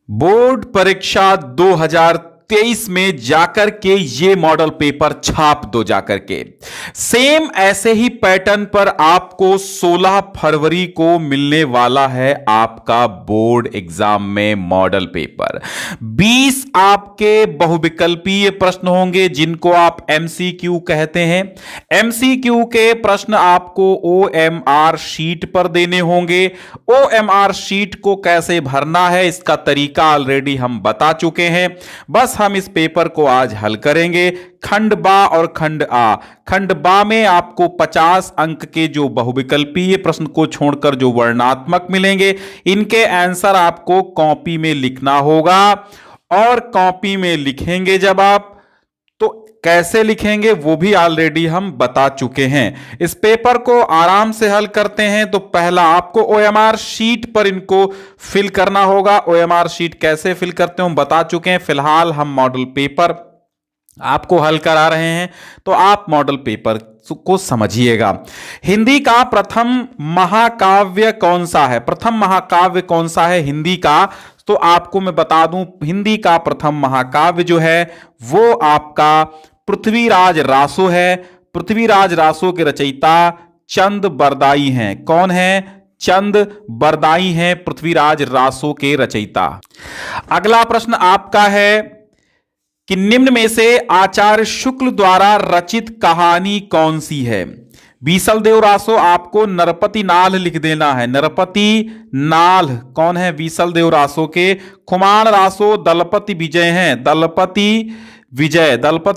Board परीक्षा 2023 में जाकर के ये मॉडल पेपर छाप दो जाकर के। सेम ऐसे ही पैटर्न पर आपको 16 फरवरी को मिलने वाला है आपका बोर्ड एग्जाम में मॉडल पेपर। 20 आपके बहुविकल्पीय प्रश्न होंगे जिनको आप एमसीक्यू कहते हैं। एमसीक्यू के प्रश्न आपको ओएमआर शीट पर देने होंगे। ओएमआर शीट को कैसे भरना है इसका तरीका ऑलरेडी हम बता चुके हैं। बस हम इस पेपर को आज हल करेंगे। खंड बा और खंड आ। खंड बा में आपको 50 अंक के जो बहुविकल्पीय प्रश्न को छोड़कर जो वर्णात्मक मिलेंगे, इनके आंसर आपको कॉपी में लिखना होगा। और कॉपी में लिखेंगे जब आप, तो कैसे लिखेंगे वो भी ऑलरेडी हम बता चुके हैं। इस पेपर को आराम से हल करते हैं। तो पहला आपको ओएमआर शीट पर इनको फिल करना होगा। ओएमआर शीट कैसे फिल करते हैं हम बता चुके हैं। फिलहाल हम मॉडल पेपर आपको हल करा रहे हैं, तो आप मॉडल पेपर को समझिएगा। हिंदी का प्रथम महाकाव्य कौन सा है? प्रथम महाकाव्य कौन सा है हिंदी का? तो आपको मैं बता दूं, हिंदी का प्रथम महाकाव्य जो है वो आपका पृथ्वीराज रासो है। पृथ्वीराज रासो के रचयिता चंद बरदाई हैं। कौन है? चंद बरदाई हैं पृथ्वीराज रासो के रचयिता। अगला प्रश्न आपका है कि निम्न में से आचार्य शुक्ल द्वारा रचित कहानी कौन सी है? बीसल देव रासो, आपको नरपति नाल लिख देना है। नरपति नाल कौन है? बीसल देव रासो के। खुमान रासो दलपति विजय हैं। दलपत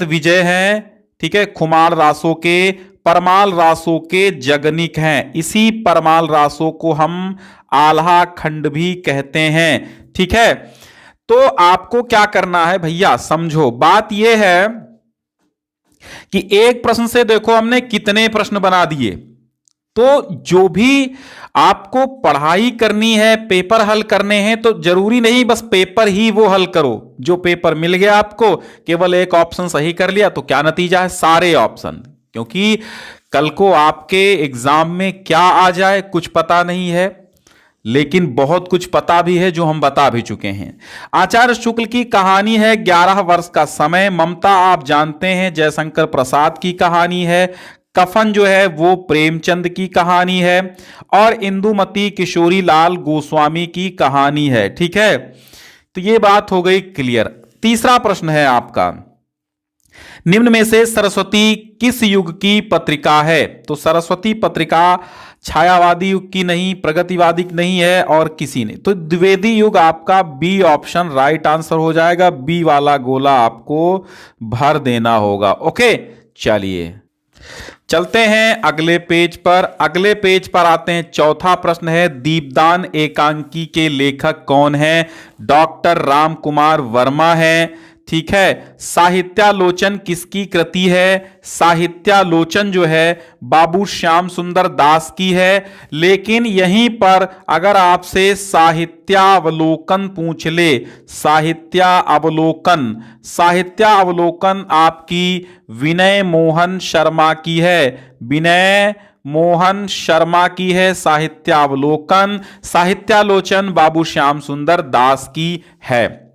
विजय हैं, ठीक है, खुमान रासो के। परमाल रासो के जगनिक हैं। इसी परमाल रासो को हम आल्हा खंड भी कहते हैं, ठीक है। तो आपको क्या करना है भैया, समझो बात यह है कि एक प्रश्न से देखो हमने कितने प्रश्न बना दिए। तो जो भी आपको पढ़ाई करनी है, पेपर हल करने हैं, तो जरूरी नहीं बस पेपर ही वो हल करो। जो पेपर मिल गया आपको, केवल एक ऑप्शन सही कर लिया तो क्या नतीजा है? सारे ऑप्शन। क्योंकि कल को आपके एग्जाम में क्या आ जाए कुछ पता नहीं है, लेकिन बहुत कुछ पता भी है जो हम बता भी चुके हैं। आचार्य शुक्ल की कहानी है 11 वर्ष का समय। ममता आप जानते हैं जयशंकर प्रसाद की कहानी है। कफन जो है वो प्रेमचंद की कहानी है। और इंदुमती किशोरी लाल गोस्वामी की कहानी है, ठीक है। तो ये बात हो गई क्लियर। तीसरा प्रश्न है आपका, निम्न में से सरस्वती किस युग की पत्रिका है? तो सरस्वती पत्रिका छायावादी युग की नहीं, प्रगतिवादी नहीं है और किसी ने, तो द्विवेदी युग आपका बी ऑप्शन राइट आंसर हो जाएगा। बी वाला गोला आपको भर देना होगा। ओके, चलिए चलते हैं अगले पेज पर। अगले पेज पर आते हैं। चौथा प्रश्न है, दीपदान एकांकी के लेखक कौन है? डॉक्टर राम कुमार वर्मा है, ठीक है। साहित्यालोचन किसकी कृति है? साहित्यालोचन जो है बाबू श्याम सुंदर दास की है। लेकिन यहीं पर अगर आपसे साहित्यावलोकन पूछ ले, साहित्यावलोकन आपकी विनय मोहन शर्मा की है। विनय मोहन शर्मा की है साहित्यावलोकन। साहित्यालोचन बाबू श्याम सुंदर दास की है।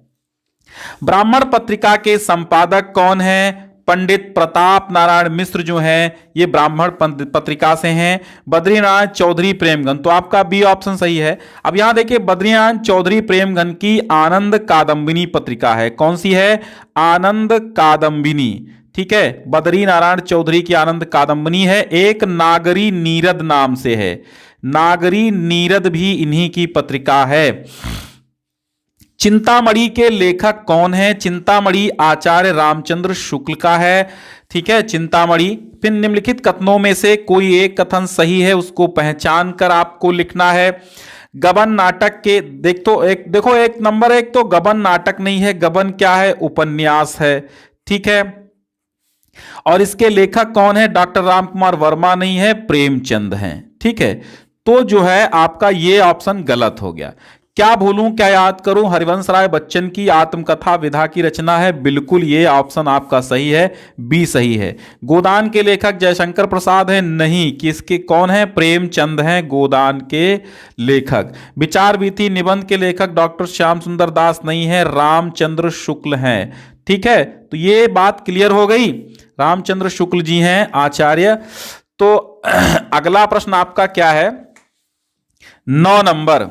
ब्राह्मण पत्रिका के संपादक कौन है? पंडित प्रताप नारायण मिश्र जो हैं, ये ब्राह्मण पत्रिका से हैं। बद्रीनारायण चौधरी प्रेमगन, तो आपका बी ऑप्शन सही है। अब यहां देखिए, बद्रीनारायण चौधरी प्रेमगन की आनंद कादंबिनी पत्रिका है। कौन सी है? आनंद कादंबिनी, ठीक है। बद्रीनारायण चौधरी की आनंद कादंबिनी है। एक नागरी नीरद नाम से है। नागरी नीरद भी इन्हीं की पत्रिका है। चिंतामणि के लेखक कौन है? चिंतामणि आचार्य रामचंद्र शुक्ल का है, ठीक है। चिंतामणि। फिर निम्नलिखित कथनों में से कोई एक कथन सही है, उसको पहचान कर आपको लिखना है। गबन नाटक के देखो एक नंबर एक तो गबन नाटक नहीं है। गबन क्या है? उपन्यास है, ठीक है। और इसके लेखक कौन है? डॉक्टर राम कुमार वर्मा नहीं है, प्रेमचंद हैं, ठीक है। तो जो है आपका ये ऑप्शन गलत हो गया। क्या भूलूं क्या याद करूं हरिवंश राय बच्चन की आत्मकथा विधा की रचना है। बिल्कुल ये ऑप्शन आपका सही है, बी सही है। गोदान के लेखक जयशंकर प्रसाद हैं? नहीं। किसके, कौन है? प्रेमचंद हैं गोदान के लेखक। विचार वीथी निबंध के लेखक डॉक्टर श्याम सुंदर दास नहीं है, रामचंद्र शुक्ल हैं। ठीक है, तो ये बात क्लियर हो गई, रामचंद्र शुक्ल जी हैं आचार्य। तो अगला प्रश्न आपका क्या है, 9 नंबर।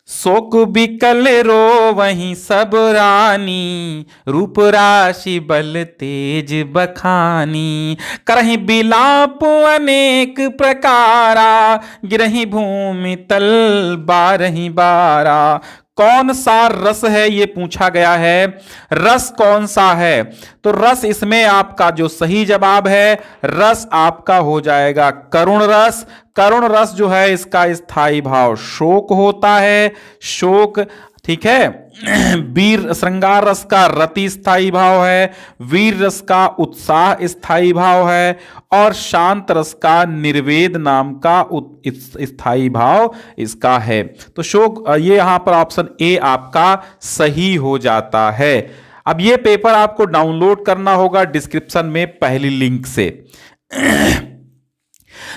शोक बिकल रो वहीं सब रानी, रूप राशि बल तेज बखानी, करहि बिलाप अनेक प्रकारा, गिरहि भूमि तल बारहि बारा। कौन सा रस है ये पूछा गया है, रस कौन सा है? तो रस इसमें आपका जो सही जवाब है, रस आपका हो जाएगा करुण रस। करुण रस जो है इसका स्थायी भाव शोक होता है, शोक। ठीक है, वीर श्रृंगार रस का रति स्थायी भाव है, वीर रस का उत्साह स्थायी भाव है, और शांत रस का निर्वेद नाम का स्थायी भाव इसका है। तो शोक, ये यहां पर ऑप्शन ए आपका सही हो जाता है। अब ये पेपर आपको डाउनलोड करना होगा डिस्क्रिप्शन में पहली लिंक से।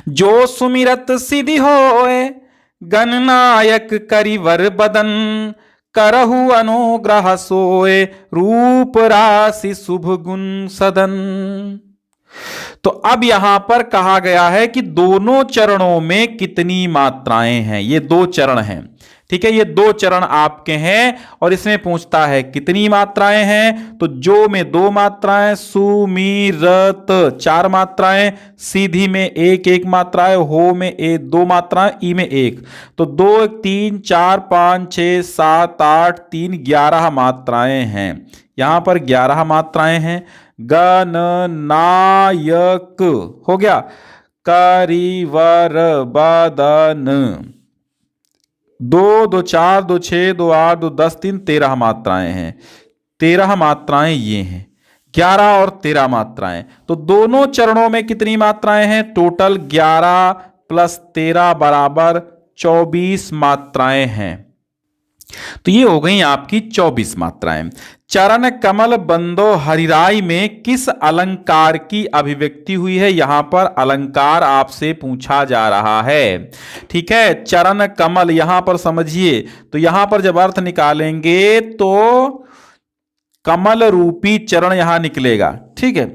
जो सुमिरत सिद्धि होए, गणनायक करिवर बदन, करहु अनुग्रह सोए, रूप राशि शुभ गुण सदन। तो अब यहां पर कहा गया है कि दोनों चरणों में कितनी मात्राएं हैं। ये 2 चरण हैं, ठीक है, ये 2 चरण आपके हैं, और इसमें पूछता है कितनी मात्राएं हैं। तो जो में 2 मात्राएं, सुमिरत 4 मात्राएं, सीधी में 1 मात्राएं, हो में 2 मात्राएं, ई में 1। तो 2 3 4 5 6 7 8 3 11 मात्राएं हैं। यहां पर 11 मात्राएं हैं। गणनायक हो गया, करिवर बदन 2 2 4 2 6 2 8 2 10 3 13 मात्राएं हैं। 13 मात्राएं ये हैं, 11 और 13 मात्राएं। तो दोनों चरणों में कितनी मात्राएं हैं? टोटल 11 प्लस 13 बराबर 24 मात्राएं हैं। तो ये हो गई आपकी 24 मात्राएं। चरण कमल बंदो हरिराय में किस अलंकार की अभिव्यक्ति हुई है? यहां पर अलंकार आपसे पूछा जा रहा है। ठीक है, चरण कमल यहां पर समझिए, तो यहां पर जब अर्थ निकालेंगे तो कमल रूपी चरण यहां निकलेगा। ठीक है,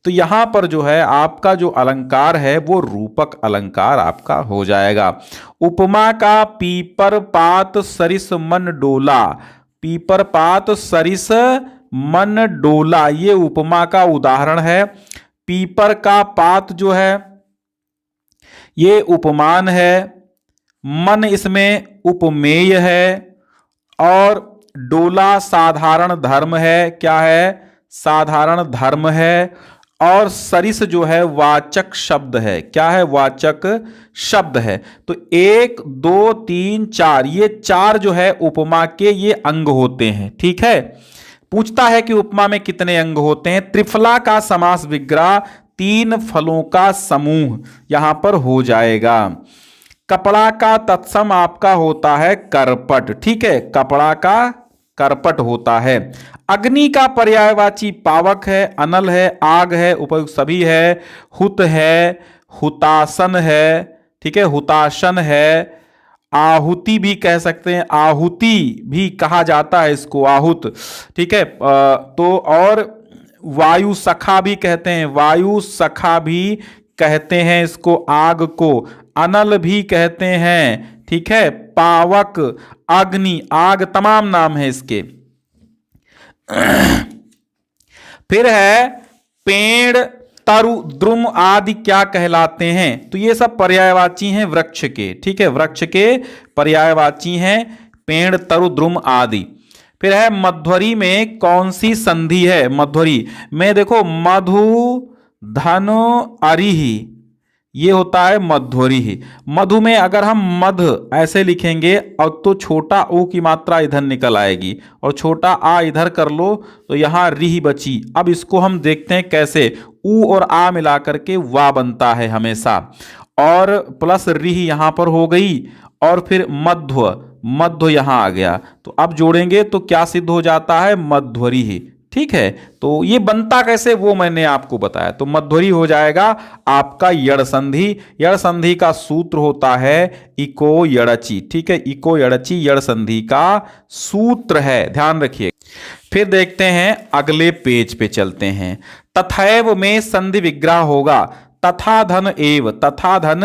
तो यहां पर जो है आपका जो अलंकार है वो रूपक अलंकार आपका हो जाएगा। उपमा का पीपर पात सरिस मन डोला, पीपर पात सरिस मन डोला, ये उपमा का उदाहरण है। पीपर का पात जो है ये उपमान है, मन इसमें उपमेय है, और डोला साधारण धर्म है। क्या है? साधारण धर्म है। और सरिस जो है वाचक शब्द है। क्या है? वाचक शब्द है। तो 1 2 3 4, ये 4 जो है उपमा के ये अंग होते हैं। ठीक है, पूछता है कि उपमा में कितने अंग होते हैं। त्रिफला का समास विग्रह 3 फलों का समूह यहां पर हो जाएगा। कपड़ा का तत्सम आपका होता है करपट। ठीक है, कपड़ा का करपट होता है। अग्नि का पर्यायवाची पावक है, अनल है, आग है, उपयुक्त सभी है, हुत है, हुतासन है। ठीक है, हुतासन है, आहुति भी कह सकते हैं, आहुति भी कहा जाता है इसको, आहुत। ठीक है, तो और वायु सखा भी कहते हैं, वायु सखा भी कहते हैं इसको, आग को अनल भी कहते हैं। ठीक है, पावक, अग्नि, आग तमाम नाम है इसके। फिर है पेड़, तरु, द्रुम आदि क्या कहलाते हैं? तो ये सब पर्यायवाची हैं वृक्ष के। ठीक है, वृक्ष के पर्यायवाची हैं पेड़, तरु, द्रुम आदि। फिर है मध्वरी में कौन सी संधि है? मध्वरी में देखो मधु धनु अरिहि, ये होता है मध्वरी ही। मधु में अगर हम मध ऐसे लिखेंगे और तो छोटा ऊ की मात्रा इधर निकल आएगी, और छोटा आ इधर कर लो तो यहां रिह बची। अब इसको हम देखते हैं कैसे, ऊ और आ मिलाकर के वा बनता है हमेशा, और प्लस रिह यहां पर हो गई, और फिर मध्व, मध्व यहां आ गया, तो अब जोड़ेंगे तो क्या सिद्ध हो जाता है, मध्वरी ही। ठीक है, तो ये बनता कैसे वो मैंने आपको बताया, तो मध्वरी हो जाएगा आपका यड़ संधि। यड़ संधि का सूत्र होता है इको यड़ची। ठीक है, इको यड़ची यड़ संधि का सूत्र है, ध्यान रखिए। फिर देखते हैं, अगले पेज पे चलते हैं। तथैव में संधि विग्रह होगा, तथा धन एव, तथा धन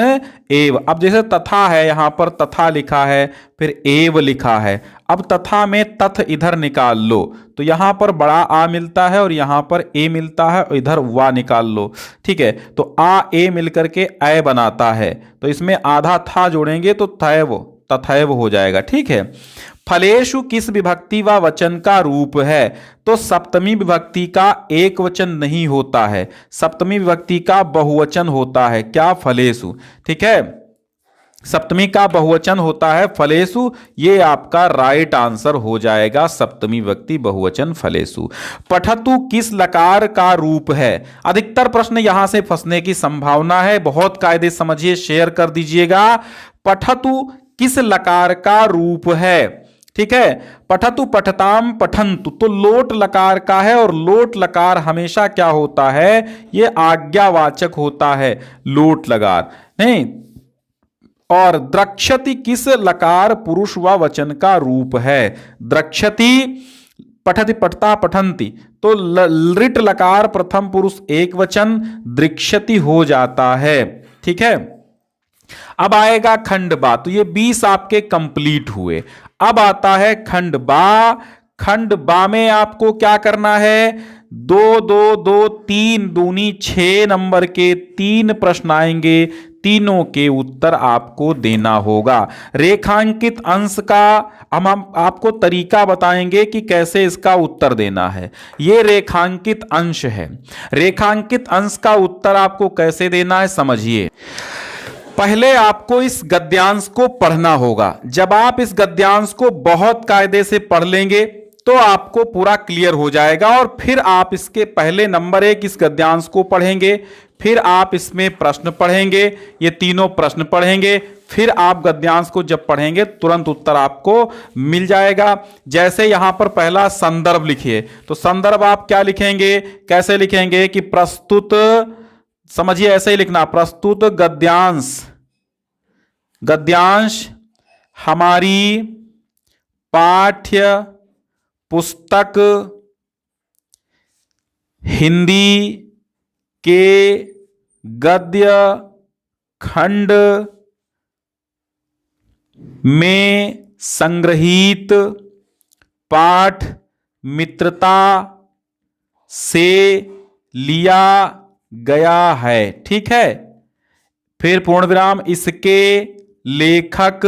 एव। अब जैसे तथा है, यहां पर तथा लिखा है, फिर एव लिखा है। अब तथा में तथ इधर निकाल लो, तो यहां पर बड़ा आ मिलता है और यहां पर ए मिलता है, और इधर वा निकाल लो। ठीक है, तो आ ए मिलकर के ऐ बनाता है, तो इसमें आधा था जोड़ेंगे तो तथैव, तथैव हो जाएगा। ठीक है, फलेषु किस विभक्ति व वचन का रूप है, तो सप्तमी विभक्ति का एक वचन नहीं होता है, सप्तमी विभक्ति का बहुवचन होता है। क्या, फलेषु। ठीक है, सप्तमी का बहुवचन होता है फलेषु, ये आपका राइट आंसर हो जाएगा, सप्तमी विभक्ति बहुवचन फलेषु। पठतु किस लकार का रूप है, अधिकतर प्रश्न यहां से फंसने की संभावना है, बहुत कायदे समझिए, शेयर कर दीजिएगा। पठतु किस लकार का रूप है। ठीक है, पठतु पठताम पठंतु, तो लोट लकार का है, और लोट लकार हमेशा क्या होता है, ये आज्ञावाचक होता है, लोट लकार नहीं। और द्रक्षति किस लकार पुरुष व वचन का रूप है, द्रक्षति, पठति पठता पठंती, तो लृट लकार प्रथम पुरुष एक वचन, दृक्षति हो जाता है। ठीक है, अब आएगा खंड बा, तो ये 20 आपके कंप्लीट हुए। अब आता है खंड बा। खंड बा में आपको क्या करना है, 2 2 2 3 दूनी 6 नंबर के 3 प्रश्न आएंगे, तीनों के उत्तर आपको देना होगा। रेखांकित अंश का हम आपको तरीका बताएंगे कि कैसे इसका उत्तर देना है। ये रेखांकित अंश है, रेखांकित अंश का उत्तर आपको कैसे देना है समझिए। पहले आपको इस गद्यांश को पढ़ना होगा, जब आप इस गद्यांश को बहुत कायदे से पढ़ लेंगे तो आपको पूरा क्लियर हो जाएगा, और फिर आप इसके पहले नंबर 1 इस गद्यांश को पढ़ेंगे, फिर आप इसमें प्रश्न पढ़ेंगे, ये तीनों प्रश्न पढ़ेंगे, फिर आप गद्यांश को जब पढ़ेंगे तुरंत उत्तर आपको मिल जाएगा। जैसे यहां पर पहला संदर्भ लिखिए, तो संदर्भ आप क्या लिखेंगे, कैसे लिखेंगे कि प्रस्तुत, समझिए ऐसे ही लिखना, प्रस्तुत गद्यांश, गद्यांश हमारी पाठ्य पुस्तक हिंदी के गद्य खंड में संग्रहित पाठ मित्रता से लिया गया है। ठीक है, फिर पूर्ण विराम, इसके लेखक,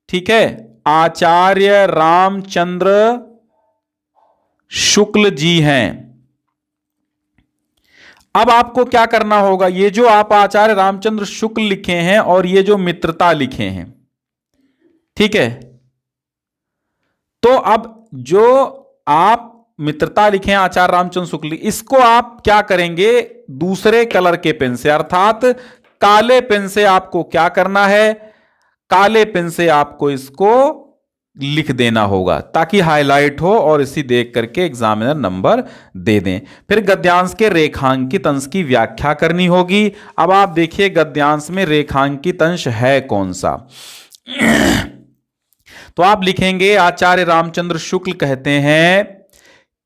ठीक है, आचार्य रामचंद्र शुक्ल जी हैं। अब आपको क्या करना होगा, ये जो आप आचार्य रामचंद्र शुक्ल लिखे हैं और ये जो मित्रता लिखे हैं, ठीक है, तो अब जो आप मित्रता लिखे हैं आचार्य रामचंद्र शुक्ल, इसको आप क्या करेंगे, दूसरे कलर के पेन से, अर्थात काले पेन से आपको क्या करना है, काले पेन से आपको इसको लिख देना होगा ताकि हाईलाइट हो और इसी देख करके एग्जामिनर नंबर दे दें। फिर गद्यांश के रेखांकित अंश की व्याख्या करनी होगी। अब आप देखिए गद्यांश में रेखांकित अंश है कौन सा, तो आप लिखेंगे आचार्य रामचंद्र शुक्ल कहते हैं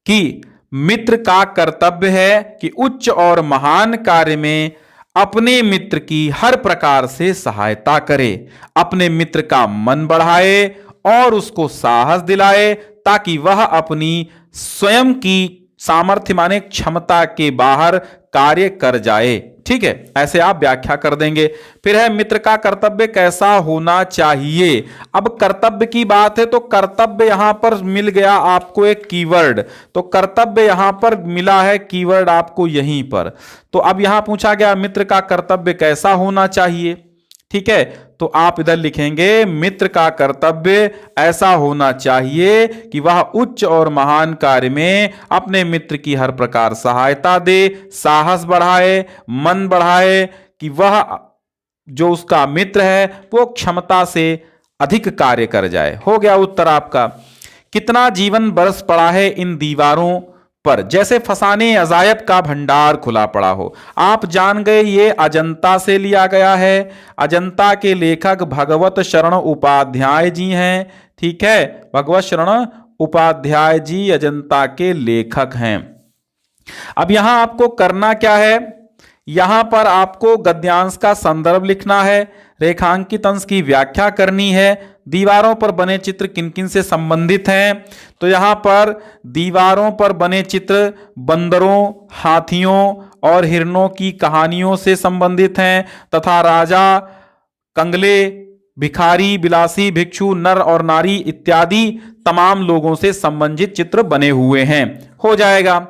कि मित्र का कर्तव्य है कि उच्च और महान कार्य में अपने मित्र की हर प्रकार से सहायता करे, अपने मित्र का मन बढ़ाए और उसको साहस दिलाए ताकि वह अपनी स्वयं की सामर्थ्य माने क्षमता के बाहर कार्य कर जाए। ठीक है, ऐसे आप व्याख्या कर देंगे। फिर है मित्र का कर्तव्य कैसा होना चाहिए। अब कर्तव्य की बात है तो कर्तव्य यहां पर मिल गया आपको एक कीवर्ड, तो कर्तव्य यहां पर मिला है कीवर्ड आपको यहीं पर। तो अब यहां पूछा गया मित्र का कर्तव्य कैसा होना चाहिए, ठीक है, तो आप इधर लिखेंगे मित्र का कर्तव्य ऐसा होना चाहिए कि वह उच्च और महान कार्य में अपने मित्र की हर प्रकार सहायता दे, साहस बढ़ाए, मन बढ़ाए कि वह जो उसका मित्र है वो क्षमता से अधिक कार्य कर जाए। हो गया उत्तर आपका। कितना जीवन बरस पड़ा है इन दीवारों पर, जैसे फसाने अजायब का भंडार खुला पड़ा हो। आप जान गए ये अजंता से लिया गया है। अजंता के लेखक भगवत शरण उपाध्याय जी हैं। ठीक है, भगवत शरण उपाध्याय जी अजंता के लेखक हैं। अब यहां आपको करना क्या है, यहां पर आपको गद्यांश का संदर्भ लिखना है, रेखांकित अंश की व्याख्या करनी है, दीवारों पर बने चित्र किन किन से संबंधित हैं। तो यहां पर दीवारों पर बने चित्र बंदरों, हाथियों और हिरणों की कहानियों से संबंधित हैं तथा राजा, कंगले, भिखारी, बिलासी, भिक्षु, नर और नारी इत्यादि तमाम लोगों से संबंधित चित्र बने हुए हैं। हो जाएगा।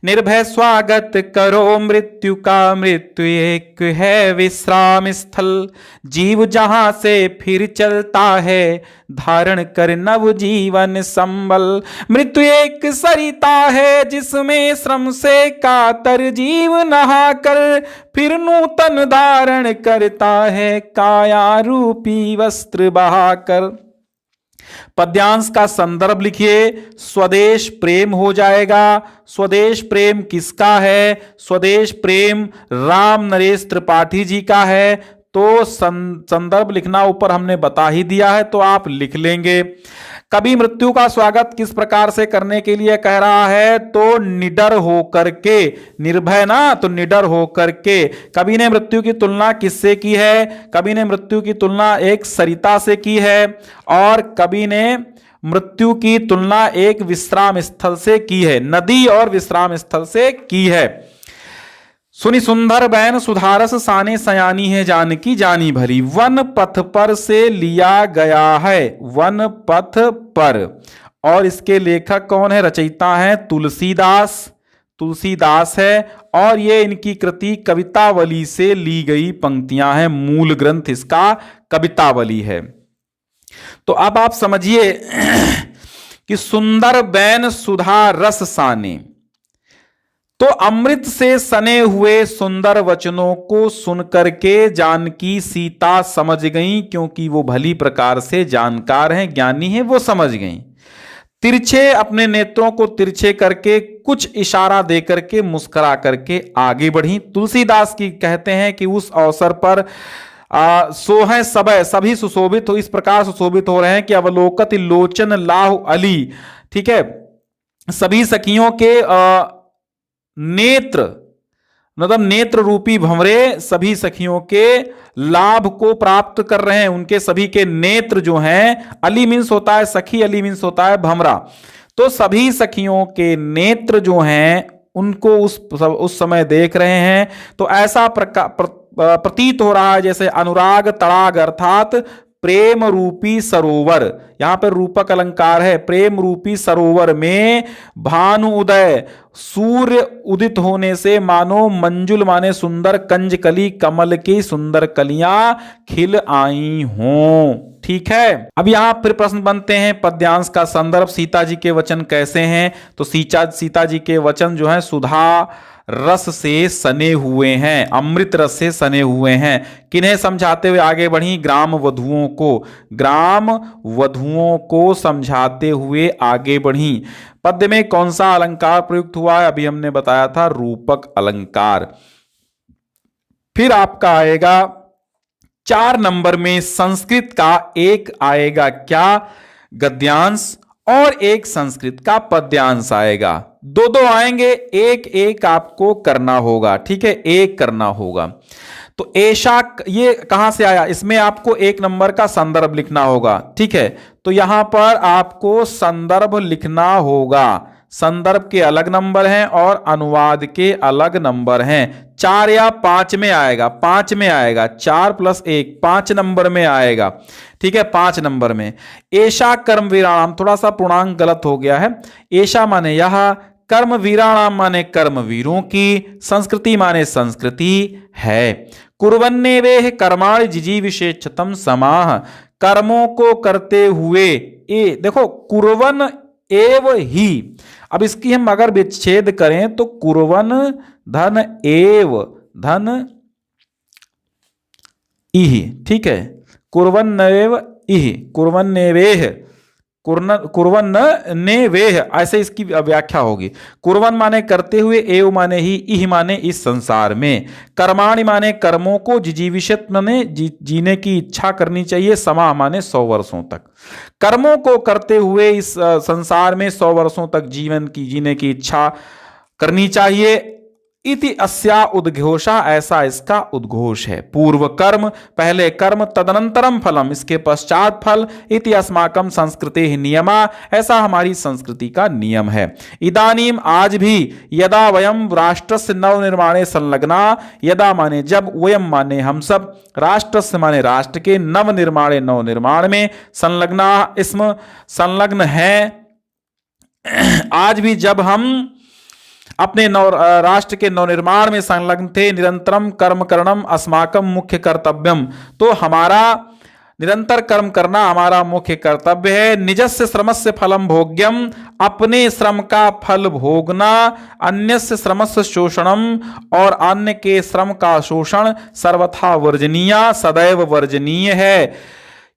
निर्भय स्वागत करो मृत्यु का, मृत्यु एक है विश्राम स्थल। जीव जहां से फिर चलता है, धारण कर नव जीवन संबल। मृत्यु एक सरिता है जिसमें श्रम से कातर जीव नहा कर फिर नूतन धारण करता है, काया रूपी वस्त्र बहाकर। पद्यांश का संदर्भ लिखिए, स्वदेश प्रेम हो जाएगा। स्वदेश प्रेम किसका है? स्वदेश प्रेम राम नरेश त्रिपाठी जी का है। तो संदर्भ लिखना ऊपर हमने बता ही दिया है, तो आप लिख लेंगे। कभी मृत्यु का स्वागत किस प्रकार से करने के लिए कह रहा है? तो निडर होकर के, निर्भय ना, तो निडर होकर के। कवि ने मृत्यु की तुलना किससे की है? कवि ने मृत्यु की तुलना एक सरिता से की है और कवि ने मृत्यु की तुलना एक विश्राम स्थल से की है, नदी और विश्राम स्थल से की है। सुनी सुंदर बैन सुधारस साने सयानी है जानकी जानी भली। वन पथ पर से लिया गया है, वन पथ पर। और इसके लेखक कौन है? रचयिता है तुलसीदास, तुलसीदास है। और ये इनकी कृति कवितावली से ली गई पंक्तियां हैं, मूल ग्रंथ इसका कवितावली है। तो अब आप समझिए कि सुंदर बैन सुधा रस साने, तो अमृत से सने हुए सुंदर वचनों को सुनकर के जानकी सीता समझ गईं, क्योंकि वो भली प्रकार से जानकार हैं, ज्ञानी हैं, वो समझ गईं। तिरछे अपने नेत्रों को तिरछे करके कुछ इशारा देकर के मुस्कुरा करके आगे बढ़ी। तुलसीदास की कहते हैं कि उस अवसर पर सोहे सबय, सभी सुशोभित हो, इस प्रकार सुशोभित हो रहे हैं कि अवलोकत लोचन लाहु अली। ठीक है, सभी सखियों के नेत्र, मतलब नेत्र रूपी भंवरे सभी सखियों के लाभ को प्राप्त कर रहे हैं। उनके सभी के नेत्र जो हैं, अली मीन्स होता है सखी, अली मीन्स होता है भंवरा। तो सभी सखियों के नेत्र जो हैं उनको उस समय देख रहे हैं। तो ऐसा प्रतीत हो रहा है जैसे अनुराग तड़ाग अर्थात प्रेम रूपी सरोवर, यहां पर रूपक अलंकार है, प्रेम रूपी सरोवर में भानु उदय, सूर्य उदित होने से मानो मंजुल माने सुंदर कंजकली, कमल की सुंदर कलियां खिल आई हों। ठीक है, अब यहां फिर प्रश्न बनते हैं, पद्यांश का संदर्भ, सीता जी के वचन कैसे हैं? तो सीता जी के वचन जो है सुधा रस से सने हुए हैं, अमृत रस से सने हुए हैं। किन्हें समझाते हुए आगे बढ़ी? ग्राम वधुओं को, ग्राम वधुओं को समझाते हुए आगे बढ़ी। पद्य में कौन सा अलंकार प्रयुक्त हुआ है? अभी हमने बताया था रूपक अलंकार। फिर आपका आएगा 4 नंबर में संस्कृत का एक आएगा क्या? गद्यांश, और एक संस्कृत का पद्यांश आएगा। दो आएंगे, एक एक आपको करना होगा। ठीक है, एक करना होगा। तो ऐशा ये कहां से आया? इसमें आपको 1 नंबर का संदर्भ लिखना होगा। ठीक है, तो यहां पर आपको संदर्भ लिखना होगा। संदर्भ के अलग नंबर हैं और अनुवाद के अलग नंबर हैं। 4 या 5 में आएगा, 5 में आएगा, 4 + 1 5 नंबर में आएगा। ठीक है, 5 नंबर में। ऐशा कर्म विराम, थोड़ा सा पूर्णांक गलत हो गया है। ऐशा माने यह, कर्म वीराणाम माने कर्मवीरों की, संस्कृति माने संस्कृति है। कुर्वन्ने वेह कर्माणि जिजीविषेच्छतम समाह, कर्मों को करते हुए, देखो कुर्वन एव ही, अब इसकी हम अगर विच्छेद करें तो कुर्वन धन एव धन इहि। ठीक है, कुर्वन एव इह, कुर्वन्नेवेह, कुर्वन्नेवेह, ऐसे इसकी व्याख्या होगी। कुर्वन माने करते हुए, एव माने ही, इह माने इस संसार में, कर्माणि माने कर्मों को, जिजीविषत माने जीने की इच्छा करनी चाहिए, समा माने 100 वर्षों तक, कर्मों को करते हुए इस संसार में 100 वर्षों तक जीवन की जीने की इच्छा करनी चाहिए। इति अस्या उद्घोषा, ऐसा इसका उद्घोष है। पूर्व कर्म, पहले कर्म, तदनंतरम फलम, इसके पश्चात फल। इति अस्माकं संस्कृते नियमा, ऐसा हमारी संस्कृति का नियम है। इदानीम, आज भी, यदा वयम राष्ट्रस्य नवनिर्माणे संलग्ना, यदा माने जब, वयम माने हम सब, राष्ट्रस्य माने राष्ट्र के, नवनिर्माणे नवनिर्माण में, संलग्ना इसमें संलग्न है। आज भी जब हम अपने राष्ट्र के नवनिर्माण में संलग्न थे, निरंतरम कर्म करणम अस्माकम मुख्य कर्तव्यम, तो हमारा निरंतर कर्म करना हमारा मुख्य कर्तव्य है। निजस्य श्रमस्य फलम भोग्यम, अपने श्रम का फल भोगना, अन्यस्य श्रमस्य शोषणम, और अन्य के श्रम का शोषण, सर्वथा वर्जनीय, सदैव वर्जनीय है।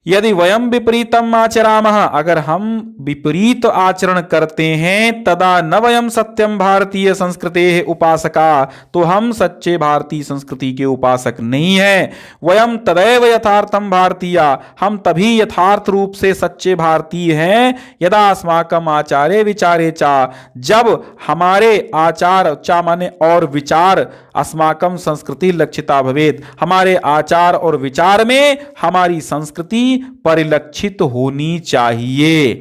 यदि वयम विपरीतम आचरामः, अगर हम विपरीत आचरण करते हैं, तदा न वयम सत्यम भारतीय संस्कृते उपासका, तो हम सच्चे भारतीय संस्कृति के उपासक नहीं है। वयम तदैव यथार्थम भारतीय, हम तभी यथार्थ रूप से सच्चे भारतीय हैं, यदा अस्माकम आचारे विचारे चा, जब हमारे आचार, चा माने और विचार, अस्माकम संस्कृति लक्षिता भवेत, हमारे आचार और विचार में हमारी संस्कृति परिलक्षित होनी चाहिए।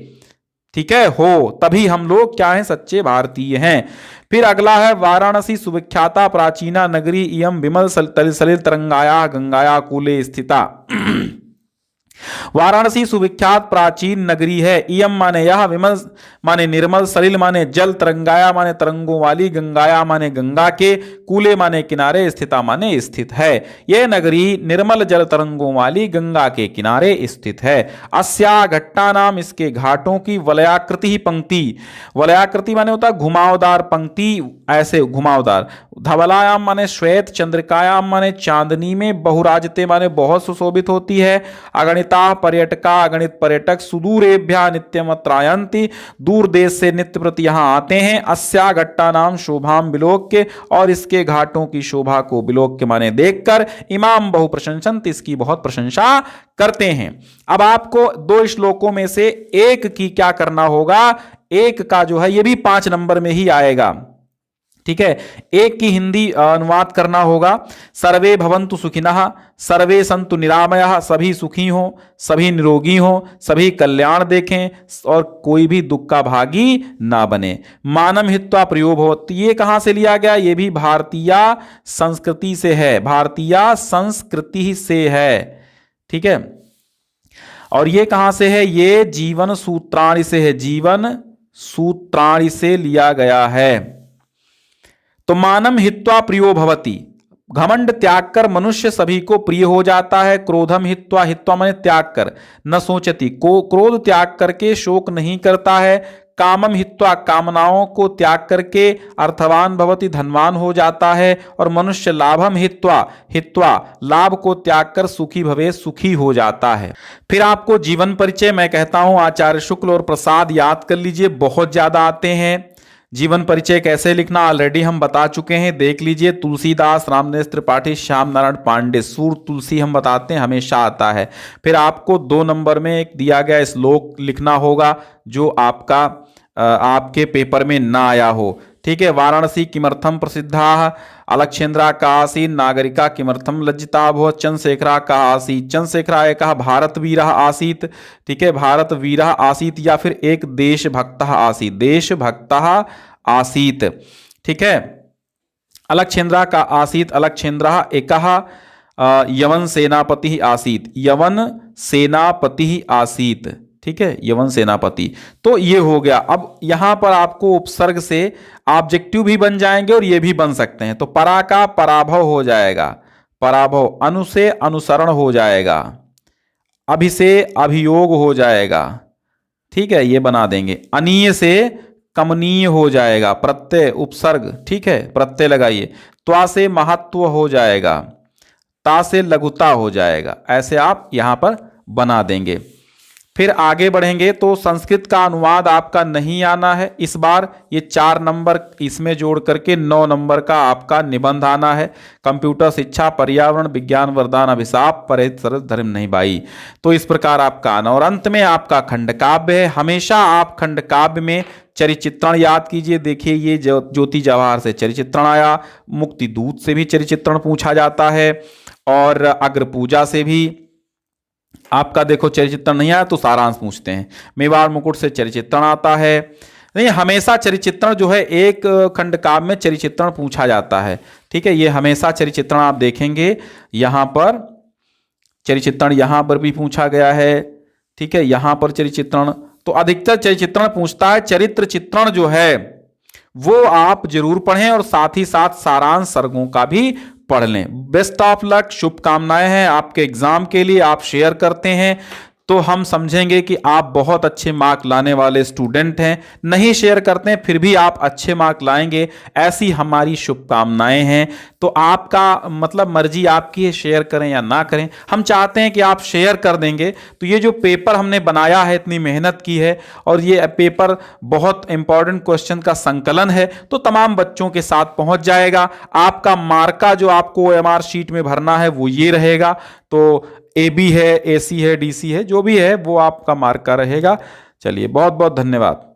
ठीक है, हो, तभी हम लोग क्या हैं, सच्चे भारतीय हैं। फिर अगला है, वाराणसी सुविख्याता प्राचीना नगरी, इयम विमल सलिल तरंगाया गंगाया कूले स्थिता। वाराणसी सुविख्यात प्राचीन नगरी है। इयम माने यह, विमल माने निर्मल, सलिल माने जल, तरंगाया माने तरंगों वाली, गंगाया माने गंगा के, कूले माने किनारे, स्थिता माने स्थित है। यह नगरी निर्मल जल तरंगों वाली गंगा के किनारे स्थित है। अस्या घट्टा नाम, इसके घाटों की, वलयाकृति पंक्ति, वलयाकृति माने होता है घुमावदार पंक्ति, ऐसे घुमावदार। धवलायाम माने श्वेत, चंद्रिकायाम माने चांदनी में, बहुराजते माने बहुत सुशोभित होती है। अगणिता पर्यटका, अगणित पर्यटक, सुदूरेभ्यः नित्यमत्रायन्ति, दूर देश से नित्य प्रति यहाँ आते हैं। अस्या घट्टा नाम शोभाम विलोक्य, और इसके घाटों की शोभा को विलोक्य माने देखकर, इमाम बहु प्रशंसन्त, इसकी बहुत प्रशंसा करते हैं। अब आपको 2 श्लोकों में से एक की क्या करना होगा, एक का जो है ये भी 5 नंबर में ही आएगा। ठीक है, एक की हिंदी अनुवाद करना होगा। सर्वे भवन्तु सुखिनः, सर्वे सन्तु निरामयः, सभी सुखी हो, सभी निरोगी हो, सभी कल्याण देखें, और कोई भी दुख का भागी ना बने। मानम हित्वा प्रियो भवति, ये कहां से लिया गया, ये भी भारतीय संस्कृति से है, भारतीय संस्कृति से है। ठीक है, और ये कहां से है, ये जीवन सूत्राणि से है, जीवन सूत्राणि से लिया गया है। तो मानम हित्वा प्रियो भवति, घमंड त्याग कर मनुष्य सभी को प्रिय हो जाता है। क्रोधम हित्वा, हित्वा माने त्याग कर, न सोचती, को क्रोध त्याग करके शोक नहीं करता है। कामम हित्वा, कामनाओं को त्याग करके अर्थवान भवति, धनवान हो जाता है। और मनुष्य लाभम हित्वा, हित्वा लाभ को त्याग कर सुखी भवे, सुखी हो जाता है। फिर आपको जीवन परिचय मैं कहता हूं, आचार्य शुक्ल और प्रसाद याद कर लीजिए, बहुत ज्यादा आते हैं। जीवन परिचय कैसे लिखना ऑलरेडी हम बता चुके हैं, देख लीजिए। तुलसीदास, रामनेत्र त्रिपाठी, श्याम नारायण पांडे, सूर तुलसी हम बताते हैं, हमेशा आता है। फिर आपको 2 नंबर में एक दिया गया श्लोक लिखना होगा जो आपका आपके पेपर में ना आया हो। ठीक है, वाराणसी किमर्थम प्रसिद्धा, अलक्षेंद्रा का आसीन, नागरिका किमर्थम लज्जिता भो, चंद्रशेखरा का आसीत, चंद्रशेखरा कहा भारत वीर आसीत। ठीक है, भारत वीर आसीत, या फिर एक देशभक्त आसीत, देशभक्त आसीत। ठीक है, अलक्षेंद्रा का आसीत, अलक्षेंद्रा एकः यवन सेनापति आसीत, यवन सेनापति आसीत। ठीक है, यवन सेनापति। तो ये हो गया। अब यहां पर आपको उपसर्ग से ऑब्जेक्टिव भी बन जाएंगे और ये भी बन सकते हैं। तो परा का पराभव हो जाएगा, पराभव। अनु से अनुसरण हो जाएगा, अभि से अभियोग हो जाएगा। ठीक है, ये बना देंगे। अनीय से कमनीय हो जाएगा, प्रत्यय उपसर्ग। ठीक है, प्रत्यय लगाइए। त्वा से महत्व हो जाएगा, ता से लघुता हो जाएगा। ऐसे आप यहां पर बना देंगे। फिर आगे बढ़ेंगे तो संस्कृत का अनुवाद आपका नहीं आना है इस बार, ये 4 नंबर इसमें जोड़ करके 9 नंबर का आपका निबंध आना है। कंप्यूटर शिक्षा, पर्यावरण, विज्ञान वरदान अभिशाप, परहेज सरस धर्म नहीं भाई। तो इस प्रकार आपका आना, और अंत में आपका खंड काव्य है। हमेशा आप खंड काव्य में चरिचित्रण याद कीजिए। देखिए ये ज्योति जवाहर से चरिचित्रण आया, मुक्ति दूत से भी चरिचित्रण पूछा जाता है, और अग्र पूजा से भी आपका देखो चरिचित्रण नहीं आया तो सारांश पूछते हैं। मेवाड़ मुकुट से चरिचित्रण आता है। नहीं, हमेशा चरिचित्रण जो है एक खंड काव्य में चरिचित्रण पूछा जाता है। ठीक है, ये हमेशा चरिचित्रण आप देखेंगे, यहां पर चरिचित्रण यहां पर भी पूछा गया है। ठीक है, यहां पर चरिचित्रण, तो अधिकतर चरिचित्रण पूछता है। चरित्र चित्रण जो है वो आप जरूर पढ़ें, और साथ ही साथ सारांश सर्गों का भी पढ़ लें। बेस्ट ऑफ लक, शुभकामनाएं हैं आपके एग्जाम के लिए। आप शेयर करते हैं तो हम समझेंगे कि आप बहुत अच्छे मार्क लाने वाले स्टूडेंट हैं। नहीं शेयर करते हैं फिर भी आप अच्छे मार्क लाएंगे, ऐसी हमारी शुभकामनाएं हैं। तो आपका मतलब मर्जी आपकी है, शेयर करें या ना करें। हम चाहते हैं कि आप शेयर कर देंगे तो ये जो पेपर हमने बनाया है, इतनी मेहनत की है, और ये पेपर बहुत इंपॉर्टेंट क्वेश्चन का संकलन है, तो तमाम बच्चों के साथ पहुंच जाएगा। आपका मार्का जो आपको OMR शीट में भरना है वो ये रहेगा। तो AB है, AC है, DC है, जो भी है वो आपका मार्का रहेगा। चलिए, बहुत बहुत धन्यवाद।